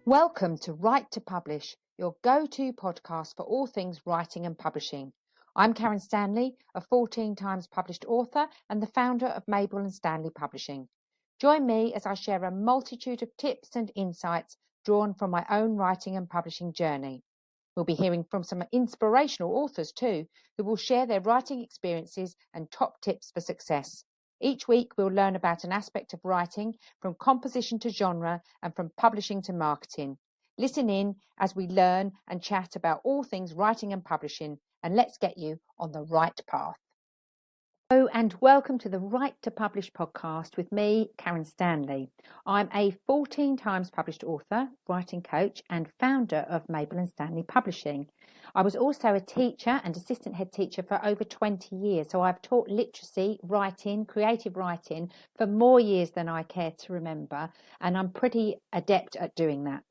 Welcome to Write to Publish, your go-to podcast for all things writing and publishing. I'm Karen Stanley, a 14 times published author and the founder of Mabel and Stanley Publishing. Join me as I share a multitude of tips and insights drawn from my own writing and publishing journey. We'll be hearing from some inspirational authors too, who will share their writing experiences and top tips for success. Each week, we'll learn about an aspect of writing, from composition to genre and from publishing to marketing. Listen in as we learn and chat about all things writing and publishing, and let's get you on the right path. Hello and welcome to the Write to Publish podcast with me, Karen Stanley. I'm a 14 times published author, writing coach and founder of Mabel and Stanley Publishing. I was also a teacher and assistant head teacher for over 20 years, so I've taught literacy, writing, creative writing for more years than I care to remember, and I'm pretty adept at doing that.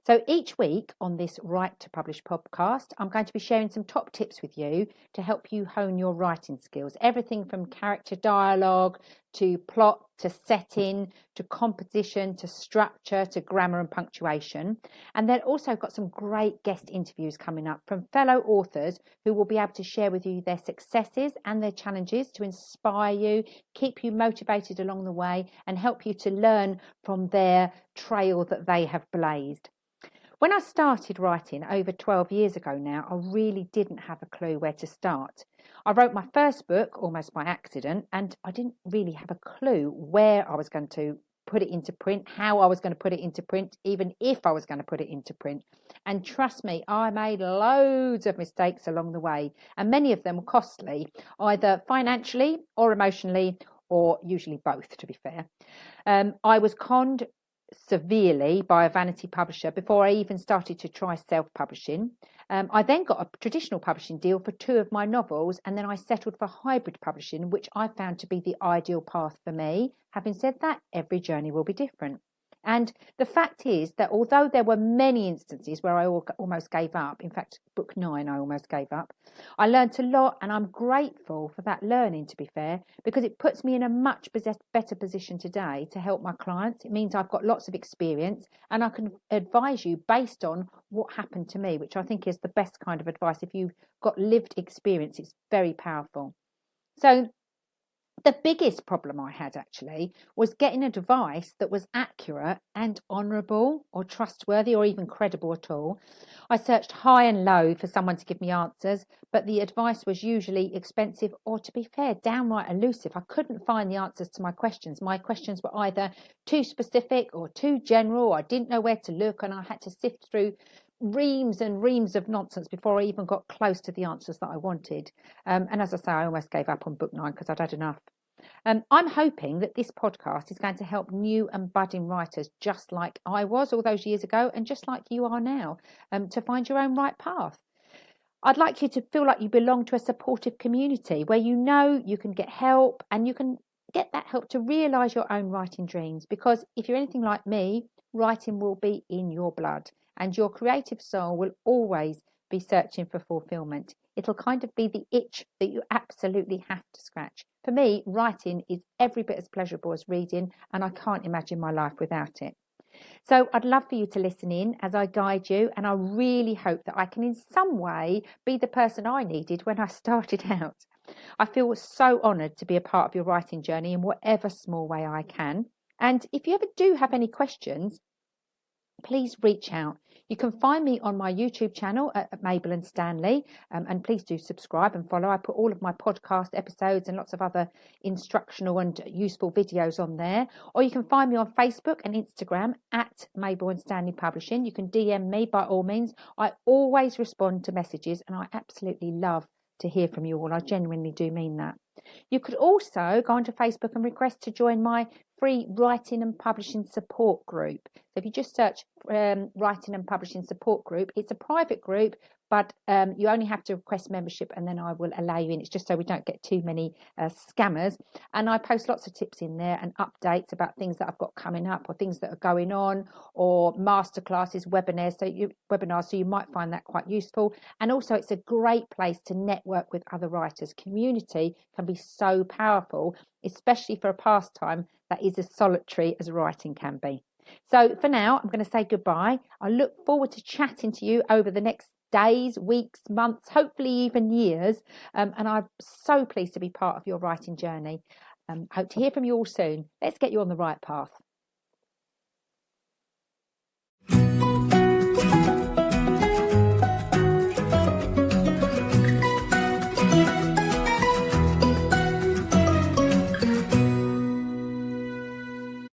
So each week on this Write to Publish podcast, I'm going to be sharing some top tips with you to help you hone your writing skills. Everything from character dialogue to plot to setting to composition to structure to grammar and punctuation. And then also got some great guest interviews coming up from fellow authors who will be able to share with you their successes and their challenges to inspire you, keep you motivated along the way, and help you to learn from their trail that they have blazed. When I started writing over 12 years ago now, I really didn't have a clue where to start. I wrote my first book almost by accident, and I didn't really have a clue where I was going to put it into print, how I was going to put it into print, even if I was going to put it into print. And trust me, I made loads of mistakes along the way, and many of them were costly, either financially or emotionally, or usually both, to be fair. I was conned severely by a vanity publisher before I even started to try self-publishing. I then got a traditional publishing deal for 2 of my novels, and then I settled for hybrid publishing, which I found to be the ideal path for me. Having said that, every journey will be different. And the fact is that although there were many instances where I almost gave up, in fact, book 9, I almost gave up, I learned a lot, and I'm grateful for that learning, to be fair, because it puts me in a much better position today to help my clients. It means I've got lots of experience and I can advise you based on what happened to me, which I think is the best kind of advice. If you've got lived experience, it's very powerful. So the biggest problem I had actually was getting advice that was accurate and honourable or trustworthy or even credible at all. I searched high and low for someone to give me answers, but the advice was usually expensive or, to be fair, downright elusive. I couldn't find the answers to my questions. My questions were either too specific or too general. I didn't know where to look, and I had to sift through reams and reams of nonsense before I even got close to the answers that I wanted. And as I say, I almost gave up on book 9 because I'd had enough. I'm hoping that this podcast is going to help new and budding writers, just like I was all those years ago and just like you are now, to find your own right path. I'd like you to feel like you belong to a supportive community where you know you can get help and you can get that help to realise your own writing dreams. Because if you're anything like me, writing will be in your blood and your creative soul will always be searching for fulfilment. It'll kind of be the itch that you absolutely have to scratch. For me, writing is every bit as pleasurable as reading, and I can't imagine my life without it. So I'd love for you to listen in as I guide you, and I really hope that I can in some way be the person I needed when I started out. I feel so honoured to be a part of your writing journey in whatever small way I can. And if you ever do have any questions, please reach out. You can find me on my YouTube channel at Mabel and Stanley, and please do subscribe and follow. I put all of my podcast episodes and lots of other instructional and useful videos on there. Or you can find me on Facebook and Instagram at Mabel and Stanley Publishing. You can DM me by all means. I always respond to messages, and I absolutely love to hear from you all. I genuinely do mean that. You could also go onto Facebook and request to join my free writing and publishing support group. So if you just search writing and publishing support group, it's a private group, but you only have to request membership and then I will allow you in. It's just so we don't get too many scammers. And I post lots of tips in there and updates about things that I've got coming up or things that are going on or masterclasses, webinars. So you might find that quite useful. And also it's a great place to network with other writers. Community can be so powerful, especially for a pastime that is as solitary as writing can be. So for now, I'm going to say goodbye. I look forward to chatting to you over the next days, weeks, months, hopefully even years. And I'm so pleased to be part of your writing journey. Hope to hear from you all soon. Let's get you on the right path.